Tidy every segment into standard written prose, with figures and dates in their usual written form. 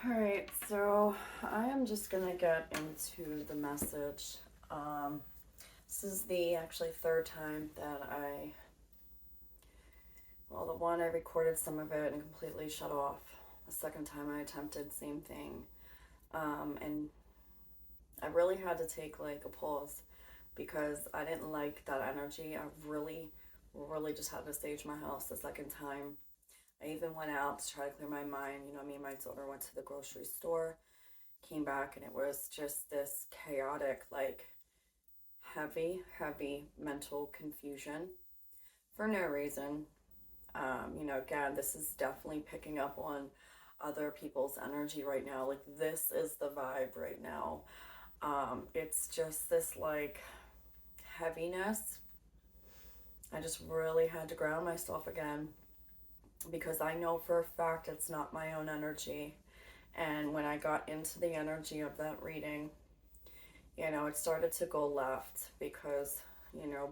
Alright, so I am just gonna get into the message. This is the actually third time that the one I recorded some of it and completely shut off. The second time I attempted, same thing. And I really had to take like a pause because I didn't like that energy. I really just had to stage my house the second time. I even went out to try to clear my mind. Me and my daughter went to the grocery store, came back, and it was just this chaotic, like heavy mental confusion for no reason. Again, this is definitely picking up on other people's energy right now. Like, this is the vibe right now. It's just this, like, heaviness. I just really had to ground myself again because I know for a fact it's not my own energy. And when I got into the energy of that reading, it started to go left because,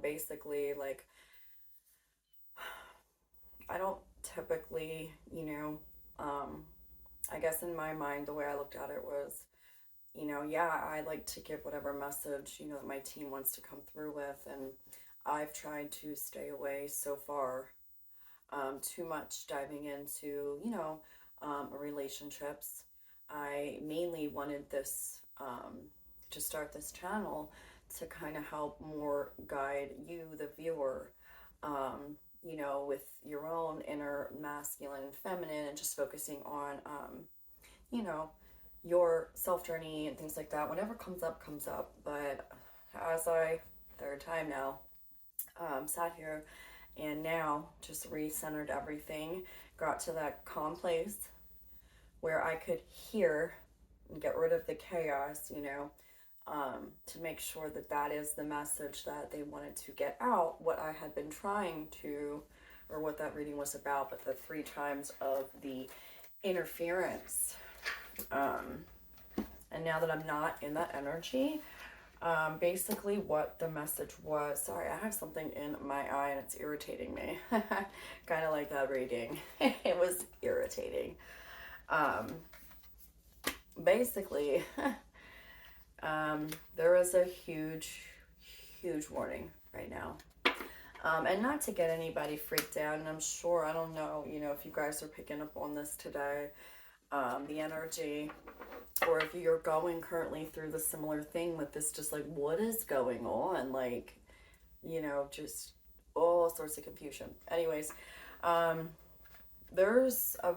basically, like, I don't typically, I guess in my mind, the way I looked at it was, yeah, I like to give whatever message, that my team wants to come through with. And I've tried to stay away so far, too much diving into, relationships. I mainly wanted this, to start this channel to kind of help more guide you, the viewer, with your own inner masculine and feminine, and just focusing on, you know, your self journey and things like that. Whatever comes up, comes up. But as I, third time now, sat here and now just recentered everything, got to that calm place where I could hear and get rid of the chaos, to make sure that that is the message that they wanted to get out, what I had been trying to, or what that reading was about, but the three times of the interference. And now that I'm not in that energy, basically what the message was, sorry, I have something in my eye and it's irritating me. Kind of like that reading. It was irritating. Basically, there is a huge warning right now. And not to get anybody freaked out, and I'm sure, I don't know, if you guys are picking up on this today, the energy, or if you're going currently through the similar thing with this, just like, what is going on? Like, just all sorts of confusion. Anyways, there's a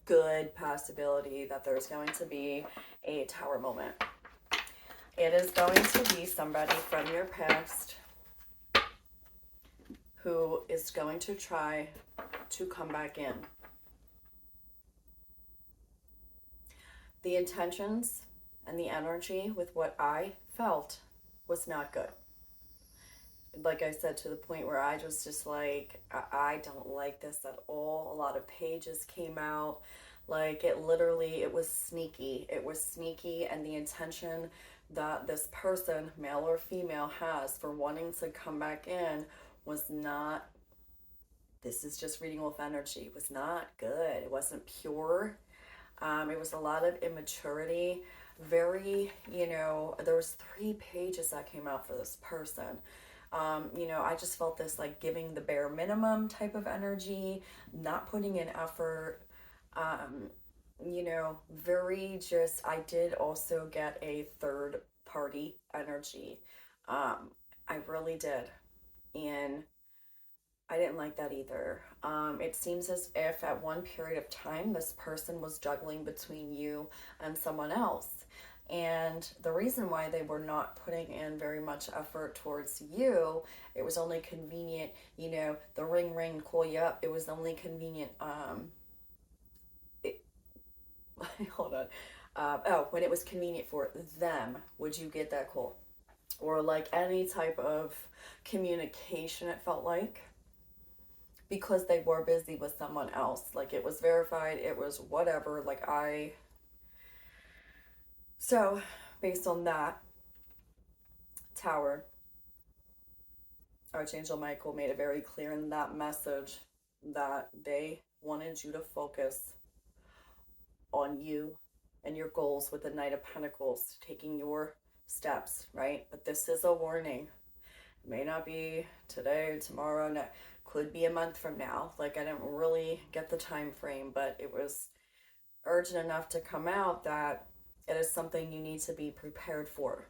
good possibility that there's going to be a tower moment. It is going to be somebody from your past who is going to try to come back in. The intentions and the energy with what I felt was not good. Like I said, to the point where I was just like, I don't like this at all. A lot of pages came out. Like, it was sneaky. It was sneaky, and the intention that this person, male or female, has for wanting to come back in was not, this is just reading with energy, was not good. It wasn't pure. It was a lot of immaturity. Very, there was 3 pages that came out for this person. I just felt this, like, giving the bare minimum type of energy, not putting in effort. Very just, I did also get a third party energy. I really did. And I didn't like that either. It seems as if at one period of time, this person was juggling between you and someone else. And the reason why they were not putting in very much effort towards you, it was only convenient, the ring, call you up. It was only convenient, hold on. When it was convenient for them, would you get that call? Or like any type of communication, it felt like. Because they were busy with someone else. Like, it was verified, it was whatever. So, based on that, Tower, Archangel Michael made it very clear in that message that they wanted you to focus on you and your goals with the Knight of Pentacles, taking your steps, right? But this is a warning. It may not be today, tomorrow, could be a month from now. Like, I didn't really get the time frame, but it was urgent enough to come out that it is something you need to be prepared for.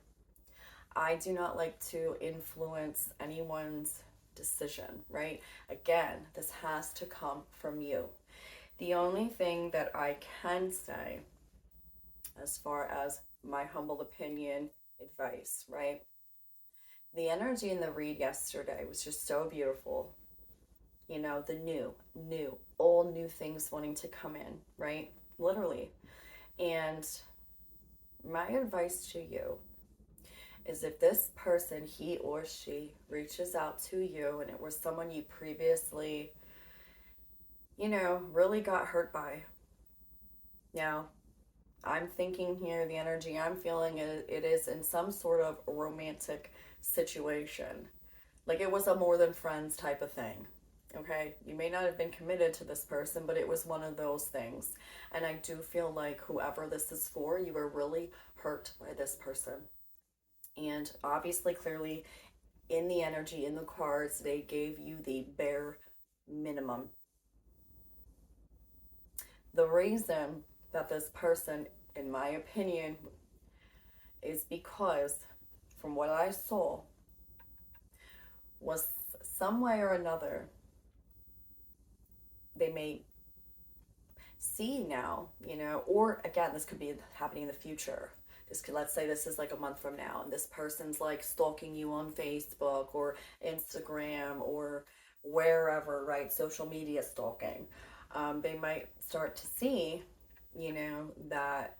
I do not like to influence anyone's decision, right? Again, this has to come from you. The only thing that I can say, as far as my humble opinion, advice, right? The energy in the read yesterday was just so beautiful. You know, the all new things wanting to come in, right? Literally. And my advice to you is, if this person, he or she, reaches out to you and it was someone you previously, really got hurt by. Now, I'm thinking here, the energy I'm feeling, it is in some sort of romantic situation. Like, it was a more than friends type of thing. Okay, you may not have been committed to this person, but it was one of those things. And I do feel like whoever this is for, you were really hurt by this person. And obviously, clearly, in the energy, in the cards, they gave you the bare minimum. The reason that this person, in my opinion, is because, from what I saw, was some way or another, they may see now, or again, this could be happening in the future. Let's say this is like a month from now, and this person's like stalking you on Facebook or Instagram or wherever, right? Social media stalking. They might start to see, that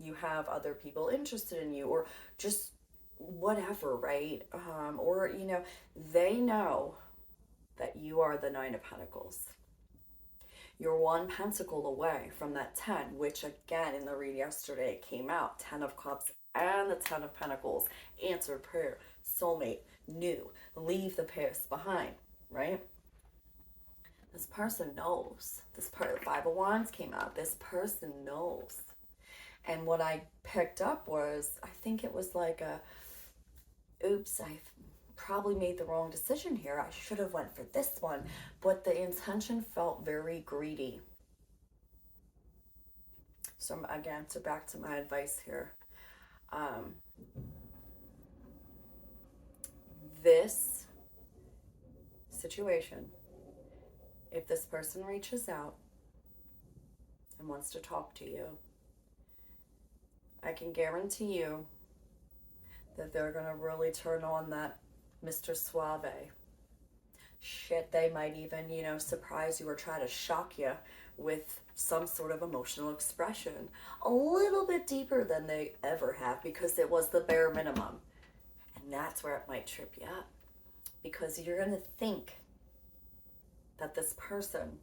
you have other people interested in you, or just whatever, right? Or, they know that you are the Nine of Pentacles. You're one pentacle away from that 10, which again in the read yesterday came out. 10 of Cups and the 10 of Pentacles. Answered prayer, soulmate, new, leave the past behind, right? This person knows. The 5 of Wands came out. This person knows. And what I picked up was, I think it was like oops, I probably made the wrong decision here. I should have went for this one. But the intention felt very greedy. So again, back to my advice here. This situation, if this person reaches out and wants to talk to you, I can guarantee you that they're going to really turn on that Mr. Suave. Shit, they might even, surprise you or try to shock you with some sort of emotional expression a little bit deeper than they ever have, because it was the bare minimum. And that's where it might trip you up, because you're going to think that this person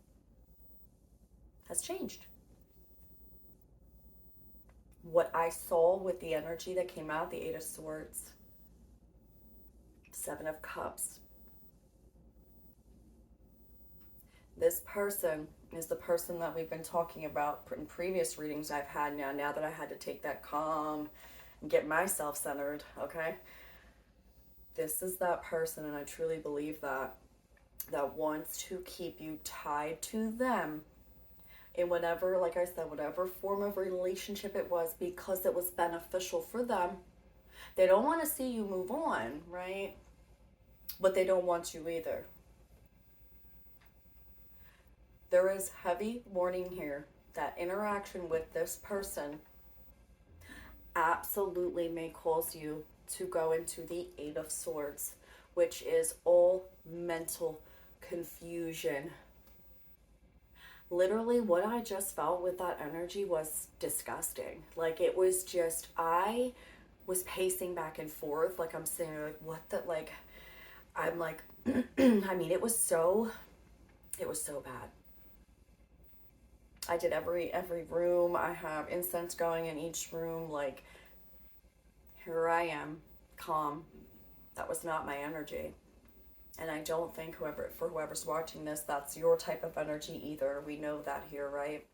has changed. What I saw with the energy that came out, the 8 of Swords, 7 of Cups. This person is the person that we've been talking about in previous readings I've had now that I had to take that calm and get myself centered, okay? This is that person, and I truly believe that wants to keep you tied to them in whatever, like I said, whatever form of relationship it was, because it was beneficial for them. They don't want to see you move on, right? But they don't want you either. There is heavy warning here that interaction with this person absolutely may cause you to go into the 8 of Swords, which is all mental confusion. Literally, what I just felt with that energy was disgusting. Like, it was just, I was pacing back and forth. Like, I'm saying, like, what the, like, I'm like, I mean, it was so bad. I did every room. I have incense going in each room. Like, here I am, calm. That was not my energy. And I don't think whoever's watching this, that's your type of energy either. We know that here, right?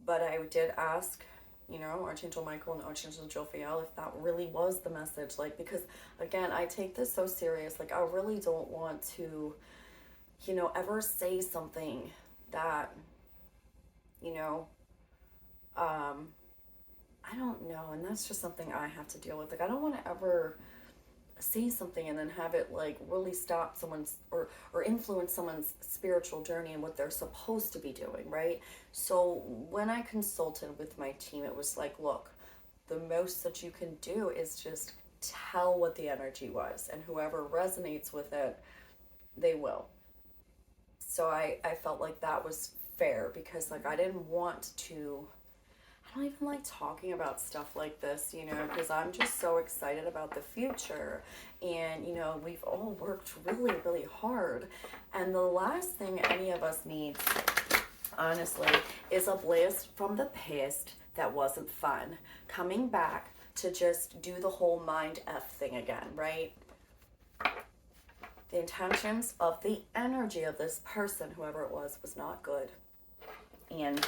But I did ask, Archangel Michael and Archangel Jophiel if that really was the message. Like, because again, I take this so serious. Like, I really don't want to, ever say something that, you know, um, I don't know. And that's just something I have to deal with. Like, I don't want to ever say something and then have it like really stop someone's or influence someone's spiritual journey and what they're supposed to be doing, right? So when I consulted with my team, it was like, look, the most that you can do is just tell what the energy was, and whoever resonates with it, they will. So I felt like that was fair, because like I didn't want to, I don't even like talking about stuff like this, because I'm just so excited about the future. And, we've all worked really, really hard. And the last thing any of us needs, honestly, is a blast from the past that wasn't fun. Coming back to just do the whole mind F thing again, right? The intentions of the energy of this person, whoever it was not good. And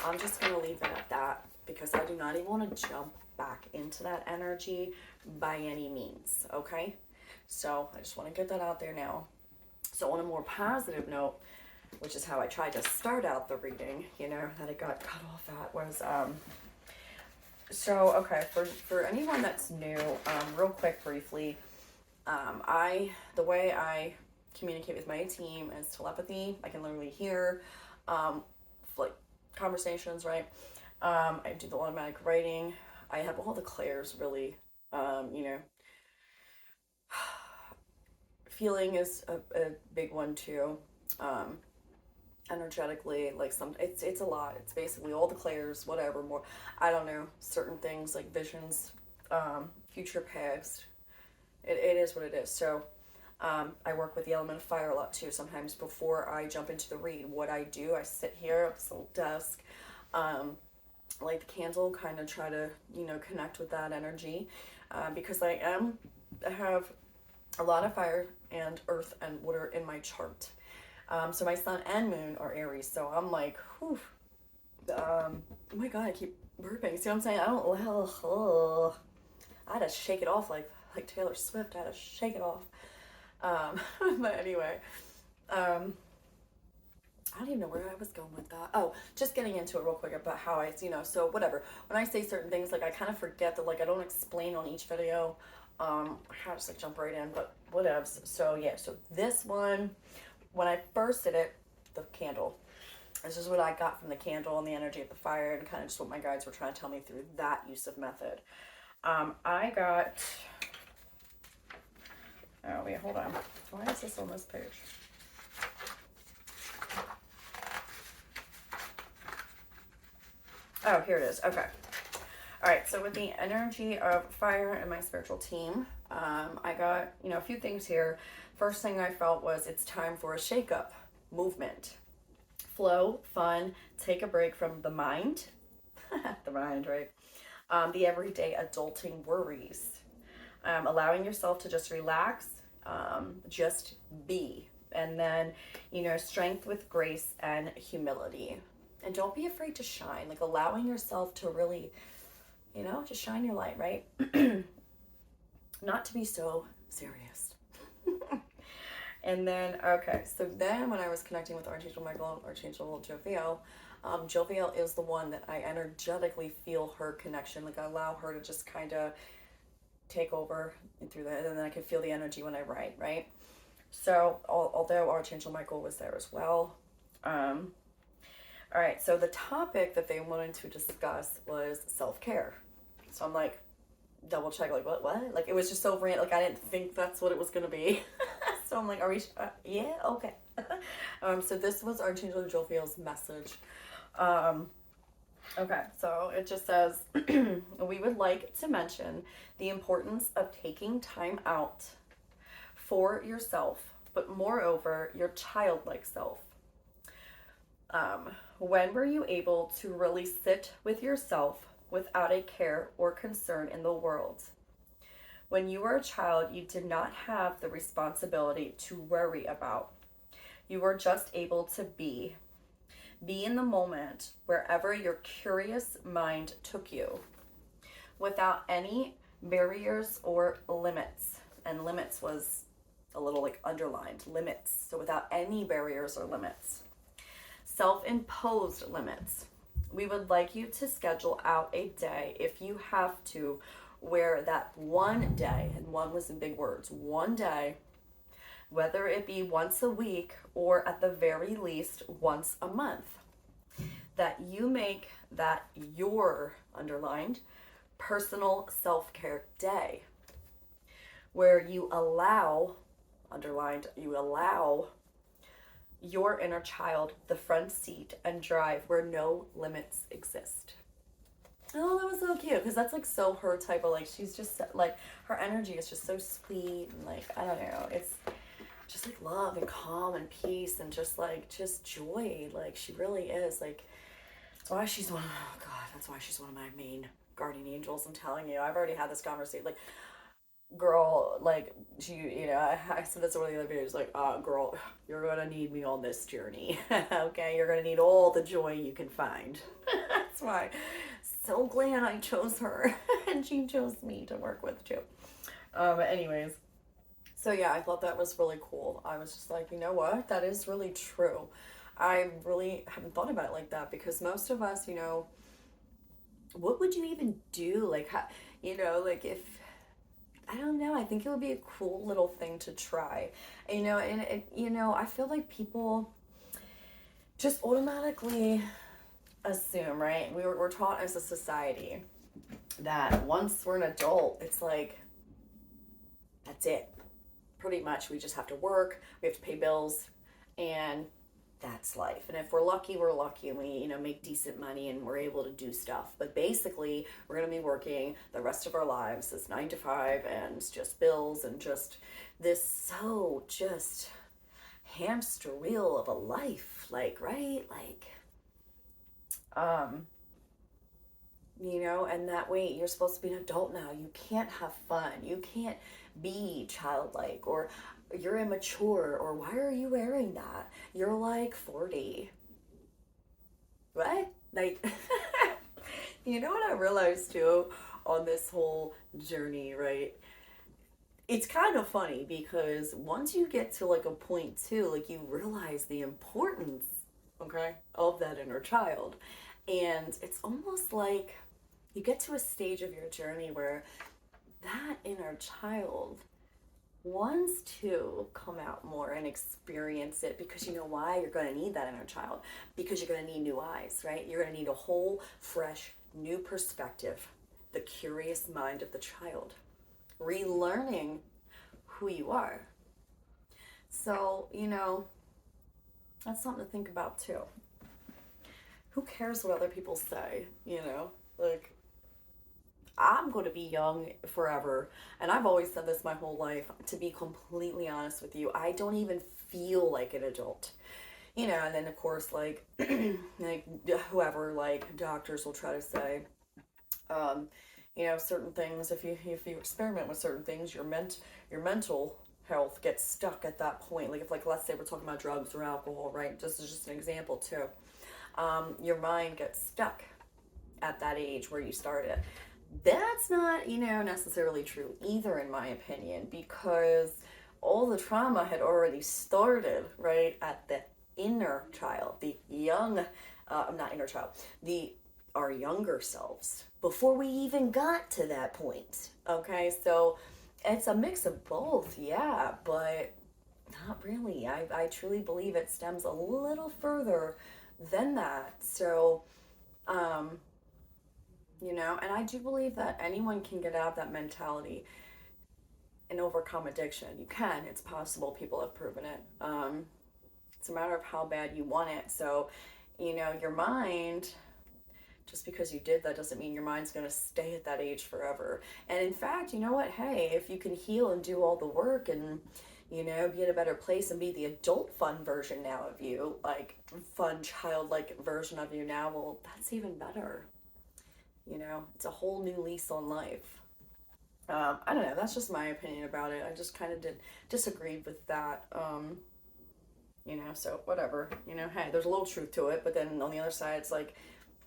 I'm just going to leave it at that, because I do not even want to jump back into that energy by any means, okay? So I just want to get that out there now. So on a more positive note, which is how I tried to start out the reading, that it got cut off at, was, so, okay, for anyone that's new, real quick, briefly, the way I communicate with my team is telepathy. I can literally hear, like, conversations, right? I do the automatic writing. I have all the clairs, really. Feeling is a big one too. Energetically, like it's a lot. It's basically all the clairs, whatever more. I don't know, certain things like visions, future, past. It is what it is. So I work with the element of fire a lot too. Sometimes before I jump into the read, what I do, I sit here at this little desk, light the candle, kind of try to, connect with that energy, because I have a lot of fire and earth and water in my chart. So my sun and moon are Aries. So I'm like, whew. Oh my God, I keep burping. See what I'm saying? I had to shake it off like Taylor Swift. I had to shake it off. But anyway, I don't even know where I was going with that. Oh, just getting into it real quick about how I, so whatever. When I say certain things, like I kind of forget that, like I don't explain on each video. I kind of just like jump right in, but whatevs. So yeah, so this one, when I first did it, the candle, this is what I got from the candle and the energy of the fire, and kind of just what my guides were trying to tell me through that use of method. I got, oh wait, hold on. Why is this on this page? Oh, here it is. Okay. All right. So with the energy of fire and my spiritual team, I got, a few things here. First thing I felt was it's time for a shakeup, movement, flow, fun, take a break from the mind, the mind, right? The everyday adulting worries, allowing yourself to just relax, just be. And then, strength with grace and humility. And don't be afraid to shine, like allowing yourself to really, just shine your light, right? Not to be so serious. And then, okay, so then when I was connecting with Archangel Michael and Archangel Jophiel, Jophiel is the one that I energetically feel her connection. Like I allow her to just kind of take over and through that, and then I can feel the energy when I write, right? So although Archangel Michael was there as well. All right, so the topic that they wanted to discuss was self-care. So I'm like, double check, like, what? Like, it was just so random. Like, I didn't think that's what it was going to be. So I'm like, are we, yeah, okay. So this was Archangel Jophiel's message. Okay, so it just says, we would like to mention the importance of taking time out for yourself, but moreover, your childlike self. When were you able to really sit with yourself without a care or concern in the world? When you were a child, you did not have the responsibility to worry about. You were just able to be. Be in the moment wherever your curious mind took you without any barriers or limits. And limits was a little like underlined, limits. So without any barriers or limits. Self-imposed limits. We would like you to schedule out a day, if you have to, where that one day, and one was in big words, one day, whether it be once a week or at the very least once a month, that you make that your, underlined, personal self-care day, where you allow, underlined, you allow your inner child the front seat and drive where no limits exist. Oh, that was so cute, because that's like so her type of, like, she's just like, her energy is just so sweet and like, I don't know, it's just like love and calm and peace and just like, just joy. Like, she really is like, that's why she's one of, oh God, that's why she's one of my main guardian angels. I'm telling you, I've already had this conversation. Like, girl, like, she, you know, I said this in one of the other videos, like, girl, you're gonna need me on this journey. Okay, you're gonna need all the joy you can find. That's why. So glad I chose her and she chose me to work with too. Anyways, so yeah, I thought that was really cool. I was just like, you know what, that is really true. I really haven't thought about it like that, because most of us, you know, what would you even do? Like, how, you know, like, if, I don't know, I think it would be a cool little thing to try. You know, and it, you know, I feel like people just automatically assume, right? We're taught as a society that once we're an adult, it's like, that's it. Pretty much, we just have to work, we have to pay bills, and that's life. And if we're lucky, we're lucky, and we, you know, make decent money and we're able to do stuff. But basically, we're going to be working the rest of our lives as 9 to 5 and just bills and just this, so just hamster wheel of a life, like, right? Like, you know, and that way you're supposed to be an adult now. You can't have fun. You can't be childlike, or you're immature, or why are you wearing that? You're like 40. What? Like, you know what I realized too on this whole journey, right? It's kind of funny because once you get to like a point too, like, you realize the importance, okay, of that inner child. And it's almost like you get to a stage of your journey where that inner child wants to come out more and experience it, because you know why? You're going to need that inner child, because you're going to need new eyes, right? You're going to need a whole fresh new perspective, the curious mind of the child, relearning who you are. So, you know, that's something to think about too. Who cares what other people say, you know? Like, I'm going to be young forever. And I've always said this my whole life. To be completely honest with you, I don't even feel like an adult. You know, and then of course, like, like whoever, like, doctors will try to say, um, you know, certain things, if you experiment with certain things, your mental health gets stuck at that point. Like, if, like, let's say we're talking about drugs or alcohol, right? This is just an example too. Your mind gets stuck at that age where you started. That's not, you know, necessarily true either, in my opinion, because all the trauma had already started, right, at the inner child, the young, not inner child, the our younger selves, before we even got to that point. Okay, so it's a mix of both, yeah, but not really. I truly believe it stems a little further than that. So, um, you know, and I do believe that anyone can get out of that mentality and overcome addiction. You can, it's possible. People have proven it. It's a matter of how bad you want it. So, you know, your mind, just because you did that doesn't mean your mind's going to stay at that age forever. And in fact, you know what? Hey, if you can heal and do all the work and, you know, be in a better place and be the adult fun version now of you, like fun childlike version of you now, well, that's even better. You know, it's a whole new lease on life. I don't know. That's just my opinion about it. I just kind of disagreed with that. you know, so whatever, you know, hey, there's a little truth to it, but then on the other side, it's like,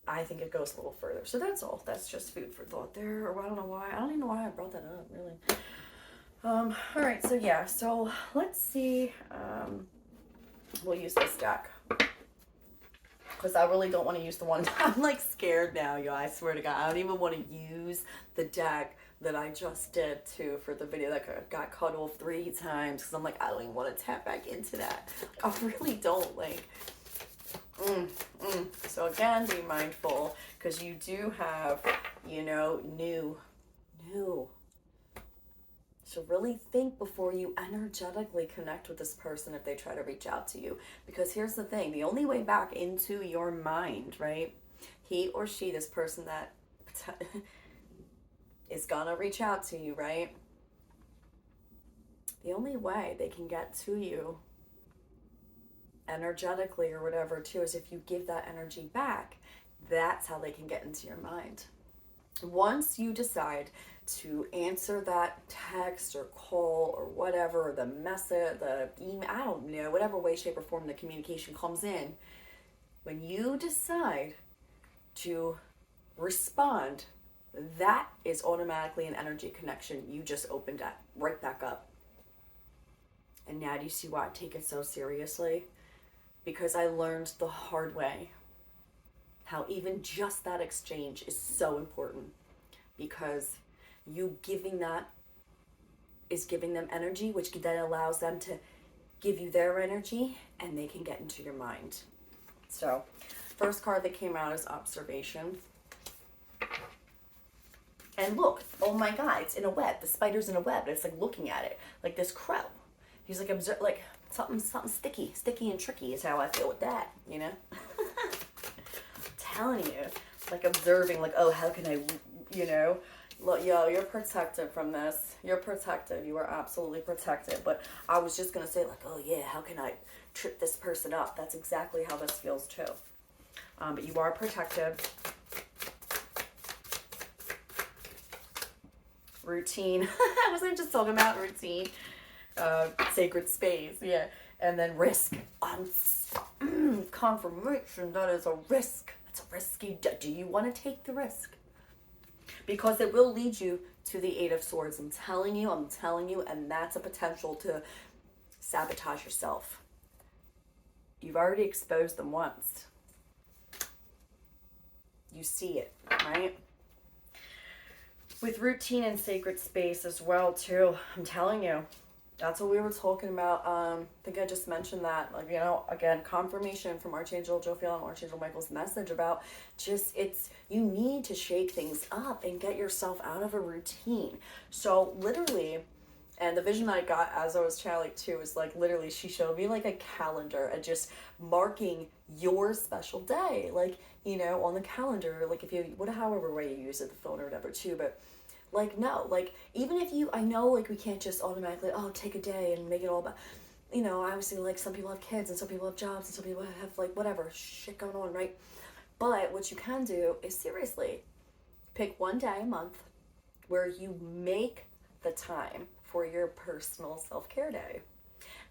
I think it goes a little further. So that's all. That's just food for thought there, or I don't know why. I don't even know why I brought that up, really. All right, so yeah, so let's see. We'll use this deck. Because I really don't want to use the one. I'm like scared now, yo. I swear to God. I don't even want to use the deck that I just did too for the video that got cut off 3 times. Because I'm like, I don't even want to tap back into that. I really don't. Like, So again, be mindful. Because you do have, you know, new. So really think before you energetically connect with this person if they try to reach out to you. Because here's the thing, the only way back into your mind, right? He or she, this person that is gonna reach out to you, right? The only way they can get to you energetically or whatever too is if you give that energy back. That's how they can get into your mind. Once you decide to answer that text or call or whatever, the message, the email, I don't know, whatever way, shape, or form the communication comes in, when you decide to respond, that is automatically an energy connection you just opened up, right back up. And now do you see why I take it so seriously? Because I learned the hard way how even just that exchange is so important, because you giving that is giving them energy, which then allows them to give you their energy, and they can get into your mind. So first card that came out is observation. And look, oh my God, it's in a web. The spider's in a web. It's like looking at it, like this crow. He's like like something sticky and tricky is how I feel with that, you know. Telling you, like observing, like, oh, how can I, you know, look, yo, you're protected from this. You're protected. You are absolutely protected. But I was just gonna say, like, oh yeah, how can I trip this person up? That's exactly how this feels too. But you are protected. Routine. Wasn't I just talking about routine? Sacred space, yeah. And then risk. Confirmation, that is a risk. It's a risky. Do you want to take the risk? Because it will lead you to the Eight of Swords. I'm telling you, and that's a potential to sabotage yourself. You've already exposed them once. You see it, right? With routine and sacred space as well, too. I'm telling you. That's what we were talking about. I think I just mentioned that. Like, you know, again, confirmation from Archangel Jophiel and Archangel Michael's message about just, you need to shake things up and get yourself out of a routine. So literally, and the vision that I got as I was channeling too was like, literally, she showed me like a calendar and just marking your special day. Like, you know, on the calendar, like if you, however way you use it, the phone or whatever too, but like, no, like, even if you, I know, like, we can't just automatically, oh, take a day and make it all about, you know, obviously, like, some people have kids and some people have jobs and some people have, like, whatever shit going on, right? But what you can do is seriously pick one day a month where you make the time for your personal self-care day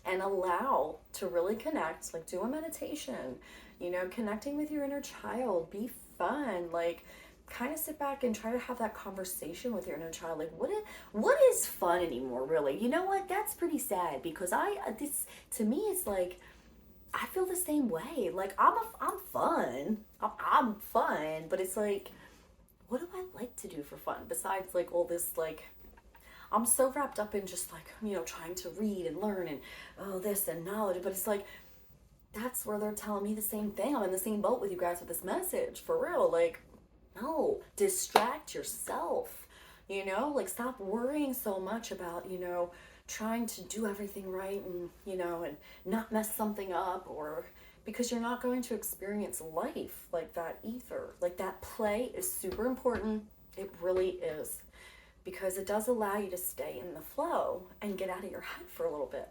and allow to really connect, like, do a meditation, you know, connecting with your inner child, be fun, like, kind of sit back and try to have that conversation with your inner child. Like, what is fun anymore, really? You know what? That's pretty sad, because to me, it's like, I feel the same way. Like, I'm fun. I'm fun, but it's like, what do I like to do for fun besides like all this, like, I'm so wrapped up in just like, you know, trying to read and learn and this and knowledge, but it's like, that's where they're telling me the same thing. I'm in the same boat with you guys with this message, for real. Like, no, distract yourself, you know, like, stop worrying so much about, you know, trying to do everything right and, you know, and not mess something up, or because you're not going to experience life like that either. Like, that play is super important. It really is, because it does allow you to stay in the flow and get out of your head for a little bit.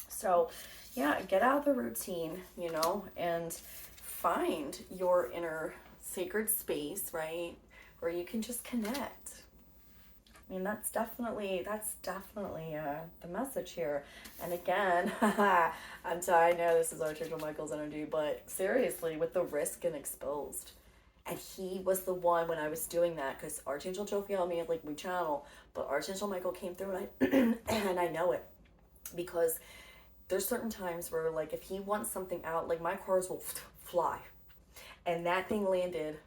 So yeah, get out of the routine, you know, and find your inner sacred space, right, where you can just connect. I mean, that's definitely the message here. And again, I'm sorry, I know this is Archangel Michael's energy, but seriously, with the risk and exposed. And he was the one when I was doing that, because Archangel Jophiel made like we channel, but Archangel Michael came through, and I and I know it because there's certain times where like if he wants something out, like my cards will fly, and that thing landed.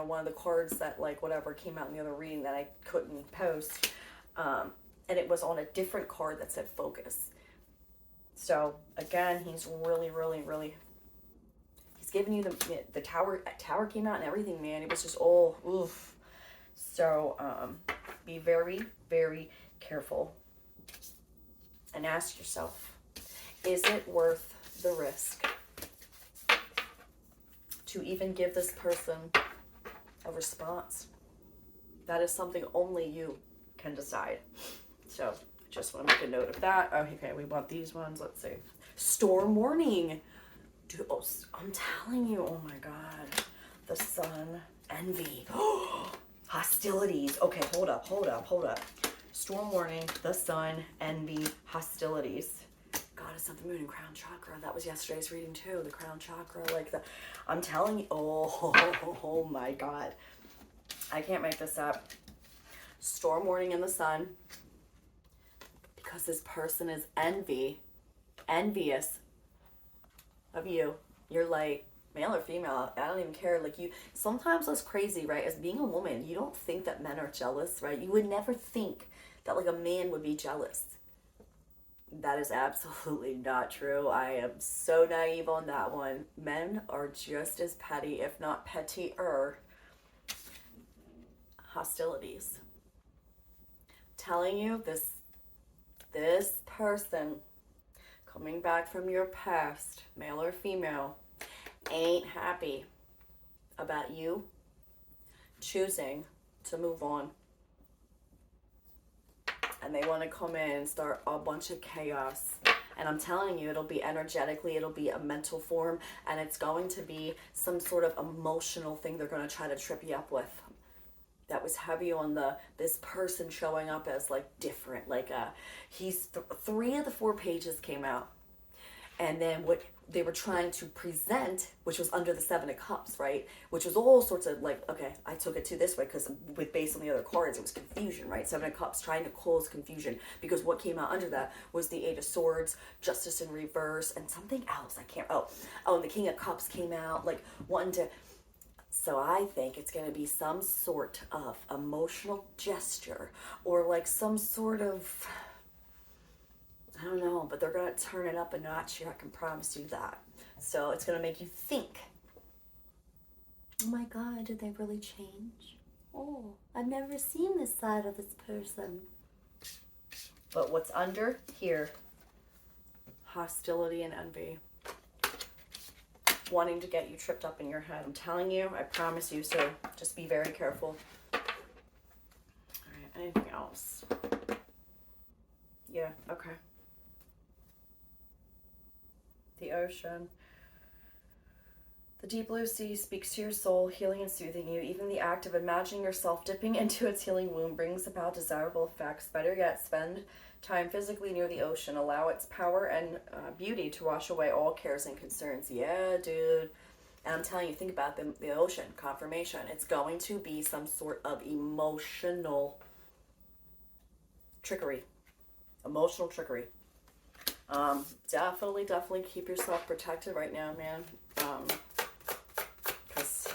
One of the cards that like whatever came out in the other reading that I couldn't post, and it was on a different card that said focus. So again, he's really, really, really. He's giving you the tower. Tower came out and everything, man. It was just all oof. So be very, very careful, and ask yourself, is it worth the risk to even give this person a response? That is something only you can decide. So just want to make a note of that. Okay, we want these ones. Let's see. Storm warning. Dude, I'm telling you, oh my God. The sun, envy, hostilities. Okay, hold up. Storm warning, the sun, envy, hostilities. Goddess of the moon and crown chakra. That was yesterday's reading too. The crown chakra, I'm telling you, oh my God. I can't make this up. Storm warning in the sun. Because this person is envious of you. You're like, male or female, I don't even care. Like sometimes that's crazy, right? As being a woman, you don't think that men are jealous, right? You would never think that like a man would be jealous. That is absolutely not true. I am so naive on that one. Men are just as petty, if not pettier. Hostilities. Telling you, this person coming back from your past, male or female, ain't happy about you choosing to move on. And they want to come in and start a bunch of chaos. And I'm telling you, it'll be energetically, it'll be a mental form, and it's going to be some sort of emotional thing they're going to try to trip you up with. That was heavy on this person showing up as like different. Like he's 3 of the 4 pages came out. And then what they were trying to present, which was under the 7 of Cups, right? Which was all sorts of like, okay, I took it to this way because based on the other cards, it was confusion, right? 7 of Cups trying to cause confusion because what came out under that was the 8 of Swords, Justice in reverse, and something else. And the King of Cups came out, like wanting to. So I think it's going to be some sort of emotional gesture or like some sort of, I don't know, but they're going to turn it up a notch here. I can promise you that. So it's going to make you think, oh my God, did they really change? Oh, I've never seen this side of this person. But what's under here? Hostility and envy. Wanting to get you tripped up in your head. I'm telling you, I promise you, so just be very careful. All right, anything else? Yeah, okay. The ocean. The deep blue sea speaks to your soul, healing and soothing you. Even the act of imagining yourself dipping into its healing womb brings about desirable effects. Better yet, spend time physically near the ocean. Allow its power and beauty to wash away all cares and concerns. Yeah, dude. And I'm telling you, think about the ocean. Confirmation. It's going to be some sort of emotional trickery. Emotional trickery. Definitely keep yourself protected right now, man. Because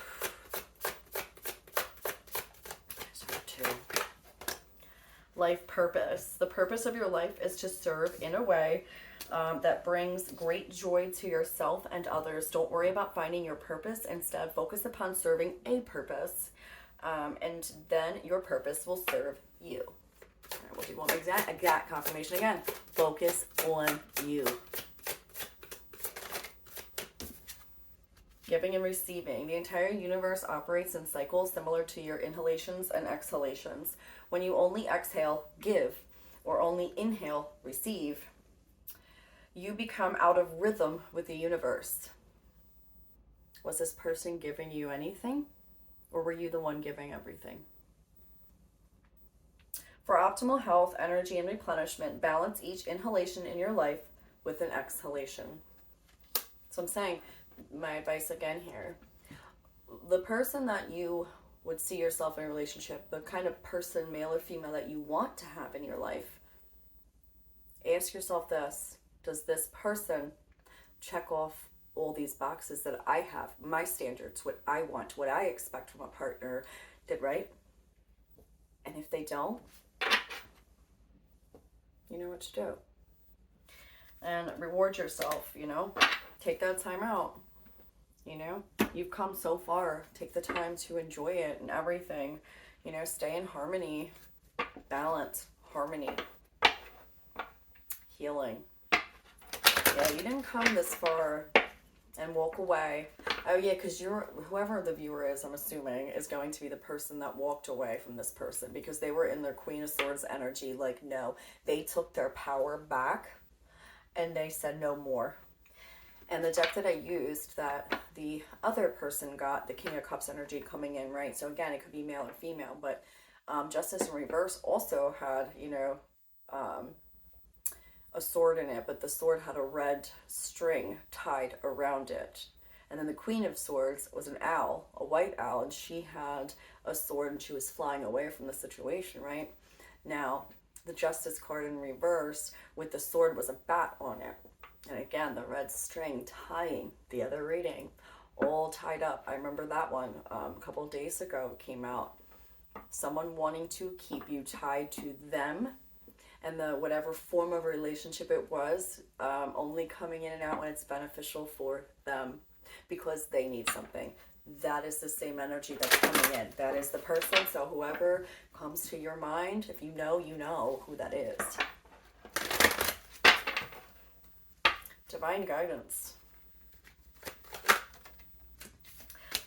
life purpose. The purpose of your life is to serve in a way that brings great joy to yourself and others. Don't worry about finding your purpose. Instead, focus upon serving a purpose. And then your purpose will serve you. All right, we'll do one exact confirmation again. Focus on you. Giving and receiving. The entire universe operates in cycles similar to your inhalations and exhalations. When you only exhale, give, or only inhale, receive, you become out of rhythm with the universe. Was this person giving you anything? Or were you the one giving everything? For optimal health, energy, and replenishment, balance each inhalation in your life with an exhalation. So I'm saying, my advice again here, the person that you would see yourself in a relationship, the kind of person, male or female, that you want to have in your life, ask yourself this: does this person check off all these boxes that I have, my standards, what I want, what I expect from a partner, right? And if they don't, you know what to do. And reward yourself, take that time out. You've come so far. Take the time to enjoy it and everything. Stay in harmony, balance, harmony, healing. Yeah, you didn't come this far and walk away. Oh yeah, because whoever the viewer is, I'm assuming, is going to be the person that walked away from this person because they were in their Queen of Swords energy. Like, no, they took their power back and they said no more. And the deck that I used that the other person got, the King of Cups energy coming in, right? So again, it could be male or female, but Justice in Reverse also had, a sword in it, but the sword had a red string tied around it. And then the Queen of Swords was an owl, a white owl, and she had a sword and she was flying away from the situation, right? Now, the Justice card in reverse with the sword was a bat on it. And again, the red string tying the other reading, all tied up. I remember that one a couple of days ago came out. Someone wanting to keep you tied to them and the whatever form of relationship it was, only coming in and out when it's beneficial for them because they need something. That is the same energy that's coming in. That is the person. So whoever comes to your mind, if you know who that is. Divine guidance.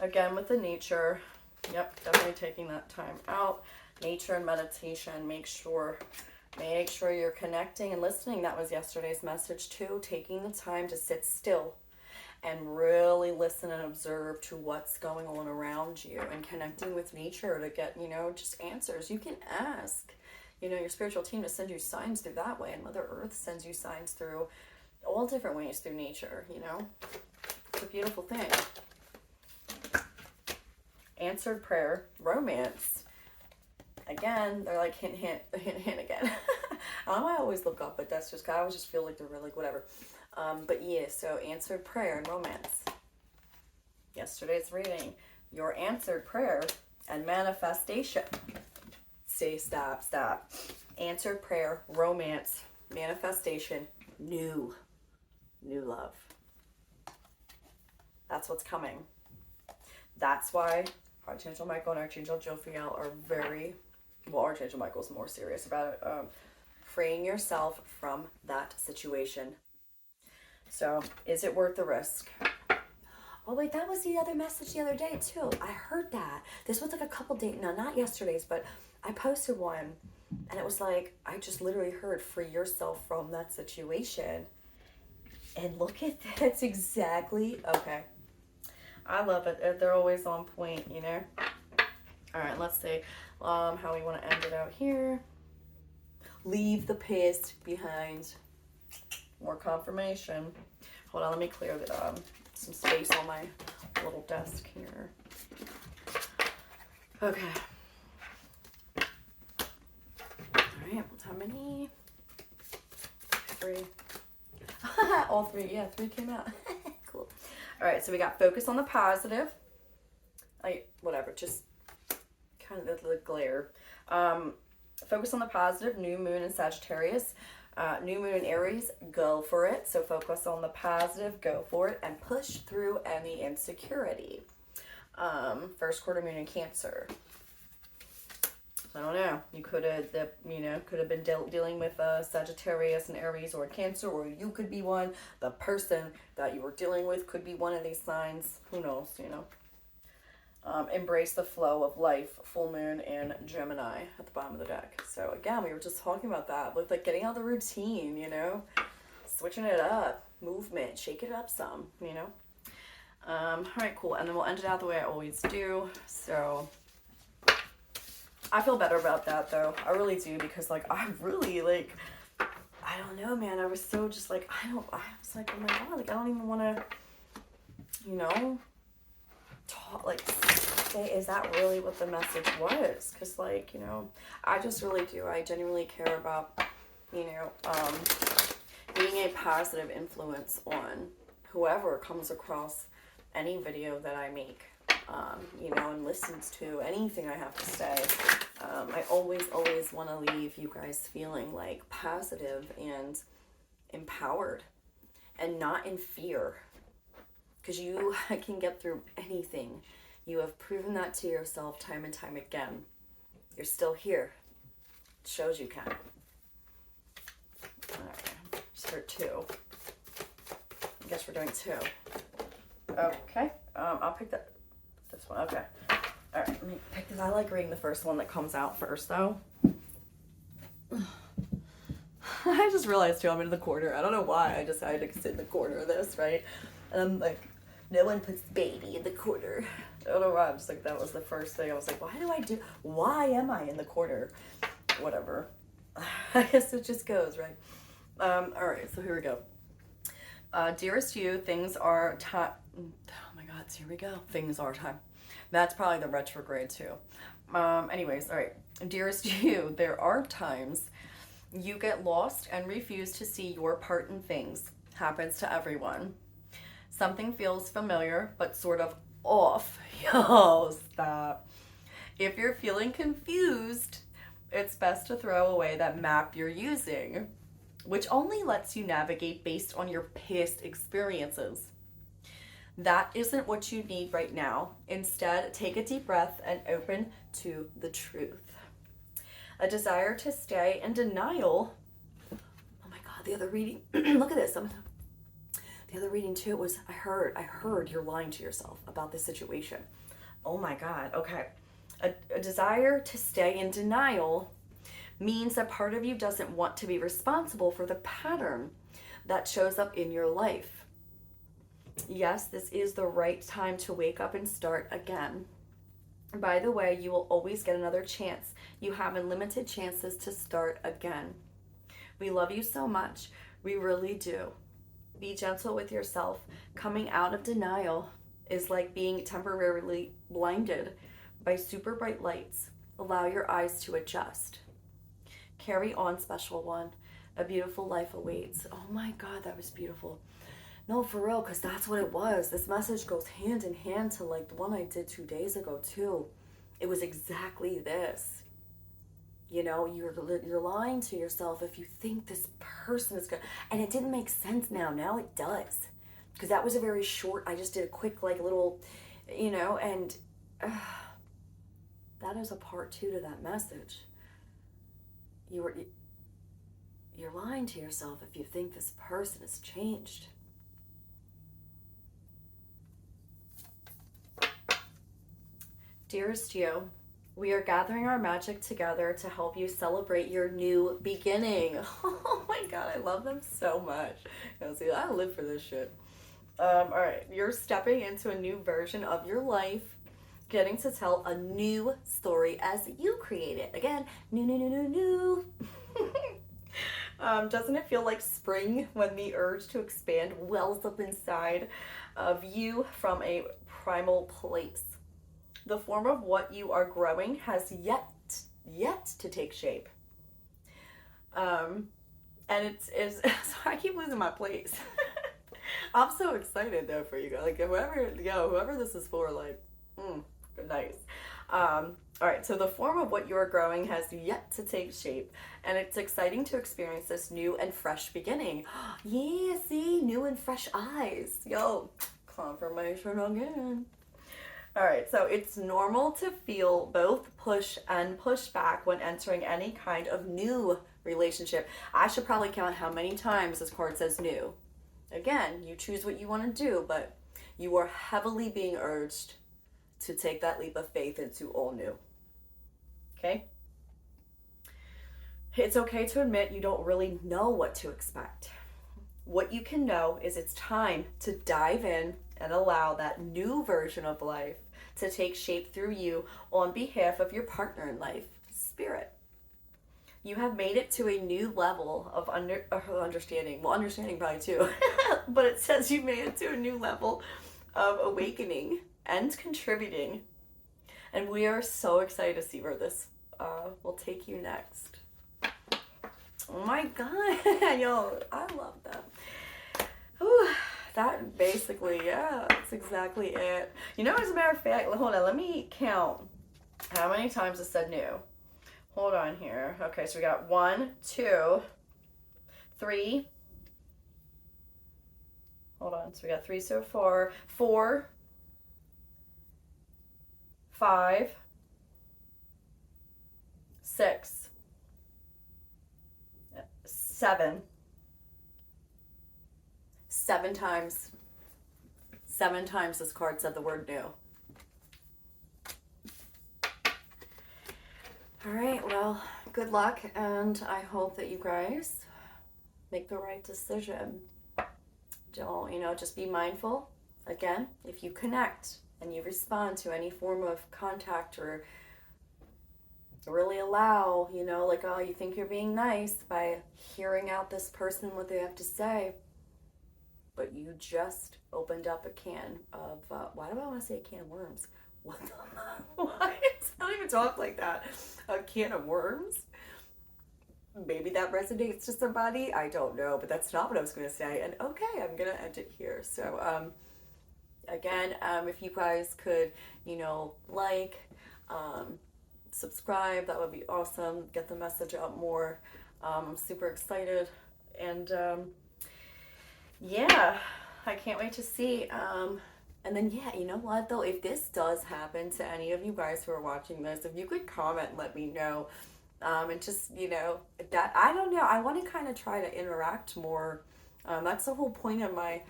Again, with the nature, definitely taking that time out. Nature and meditation, make sure you're connecting and listening. That was yesterday's message too. Taking the time to sit still and really listen and observe to what's going on around you and connecting with nature to get, just answers. You can ask, your spiritual team to send you signs through that way, and Mother Earth sends you signs through all different ways through nature, It's a beautiful thing. Answered prayer, romance. Again, they're like hint, hint, hint, hint again. I don't know why I always look up, but that's just, I always just feel like they're really, whatever. But yeah, so answered prayer and romance. Yesterday's reading, your answered prayer and manifestation. Say stop. Answered prayer, romance, manifestation, new love. That's what's coming. That's why Archangel Michael and Archangel Jophiel are Archangel Michael's more serious about it. Freeing yourself from that situation. So, is it worth the risk? Oh wait, that was the other message the other day too. I heard that. This was like a couple days, no, not yesterday's, but I posted one and it was like, I just literally heard free yourself from that situation. And look at that, it's exactly, okay. I love it. They're always on point, All right, let's see how we want to end it out here. Leave the past behind. More confirmation. Hold on, let me clear some space on my little desk here. Okay. All right, how many? 3. All 3, yeah, 3 came out. Cool. All right, so we got focus on the positive. Just kind of the glare. Focus on the positive, new moon in Sagittarius. New moon in Aries, go for it. So focus on the positive, go for it, and push through any insecurity. First quarter moon in Cancer. I don't know. You could have been dealing with Sagittarius and Aries or Cancer, or you could be one. The person that you were dealing with could be one of these signs. Who knows? Embrace the flow of life. Full moon in Gemini at the bottom of the deck. So again, we were just talking about that with like getting out of the routine. Switching it up, movement, shake it up some. All right, cool. And then we'll end it out the way I always do. So. I feel better about that though. I really do, because like I really like, I don't know, man. I was so just like, I was like, oh my God, like I don't even want to, you know, talk, like say, is that really what the message was? Because like, you know, I just really do. I genuinely care about, you know, being a positive influence on whoever comes across any video that I make, you know, and listens to anything I have to say. I always want to leave you guys feeling like positive and empowered and not in fear, because you can get through anything. You have proven that to yourself time and time again. You're still here. It shows you can. Alright, just for 2. I guess we're doing 2. Okay, I'll pick this one. Okay. Alright, let me pick this. I like reading the first one that comes out first, though. I just realized, too, I'm in the corner. I don't know why I decided to sit in the corner of this, right? And I'm like, no one puts baby in the corner. I don't know why. I'm just like, that was the first thing. I was like, why am I in the corner? Whatever. I guess it just goes, right? Alright, so here we go. Dearest you, things are time. Oh my God, so here we go. Things are time. That's probably the retrograde too. Anyways, alright. Dearest you, there are times you get lost and refuse to see your part in things. Happens to everyone. Something feels familiar, but sort of off. Yo, stop. If you're feeling confused, it's best to throw away that map you're using, which only lets you navigate based on your past experiences. That isn't what you need right now. Instead, take a deep breath and open to the truth. A desire to stay in denial. Oh my God, the other reading. Look at this. The other reading too was, I heard you're lying to yourself about this situation. Oh my God, okay. A desire to stay in denial means that part of you doesn't want to be responsible for the pattern that shows up in your life. Yes, this is the right time to wake up and start again. By the way, you will always get another chance. You have unlimited chances to start again. We love you so much. We really do. Be gentle with yourself. Coming out of denial is like being temporarily blinded by super bright lights. Allow your eyes to adjust. Carry on, special one. A beautiful life awaits. Oh my God, that was beautiful. No, for real, because that's what it was. This message goes hand in hand to like the one I did 2 days ago too. It was exactly this. You know, you're lying to yourself if you think this person is good. And it didn't make sense now. Now it does. Because that was a very short, I just did a quick like little, you know, and that is a part 2 to that message. You're lying to yourself if you think this person has changed. Dearest you, we are gathering our magic together to help you celebrate your new beginning. Oh my God, I love them so much. You know, see, I live for this shit. All right, you're stepping into a new version of your life, getting to tell a new story as you create it. Again, new. Doesn't it feel like spring when the urge to expand wells up inside of you from a primal place? The form of what you are growing has yet to take shape. And it's so I keep losing my place. I'm so excited though for you guys. Like whoever this is for, like, nice. All right, so the form of what you are growing has yet to take shape, and it's exciting to experience this new and fresh beginning. Yeah, see, new and fresh eyes. Yo, confirmation again. All right, so it's normal to feel both push and push back when entering any kind of new relationship. I should probably count how many times this card says new. Again, you choose what you want to do, but you are heavily being urged to take that leap of faith into all new. Okay? It's okay to admit you don't really know what to expect. What you can know is it's time to dive in and allow that new version of life to take shape through you on behalf of your partner in life. spirit. You have made it to a new level of understanding. Well, understanding probably too, but it says you made it to a new level of awakening and contributing. And we are so excited to see where this will take you next. Oh my God, yo, I love that. Whew, that basically, yeah, that's exactly it. You know, as a matter of fact, hold on, let me count how many times it said new. Hold on here. Okay, so we got 1, 2, 3. Hold on, so we got 3 so far. 4, 5, 6, 7. 7 times. 7 times this card said the word new. All right, well, good luck, and I hope that you guys make the right decision. Don't, just be mindful. Again, if you connect and you respond to any form of contact or really allow, like, oh, you think you're being nice by hearing out this person, what they have to say, but you just opened up a can of, why do I want to say a can of worms? What the, what? I don't even talk like that. A can of worms? Maybe that resonates to somebody. I don't know, but that's not what I was going to say. And okay, I'm going to end it here. So, again, if you guys could, like, subscribe, that would be awesome. Get the message out more. I'm super excited. And, yeah, I can't wait to see. And then, yeah, you know what, though? If this does happen to any of you guys who are watching this, if you could comment and let me know. And just, that, I don't know, I want to kind of try to interact more. That's the whole point of my,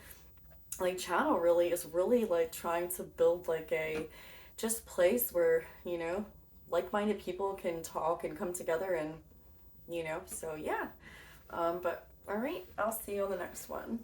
channel, really, is really, trying to build, a just place where, like-minded people can talk and come together and, so, yeah. But, all right, I'll see you on the next one.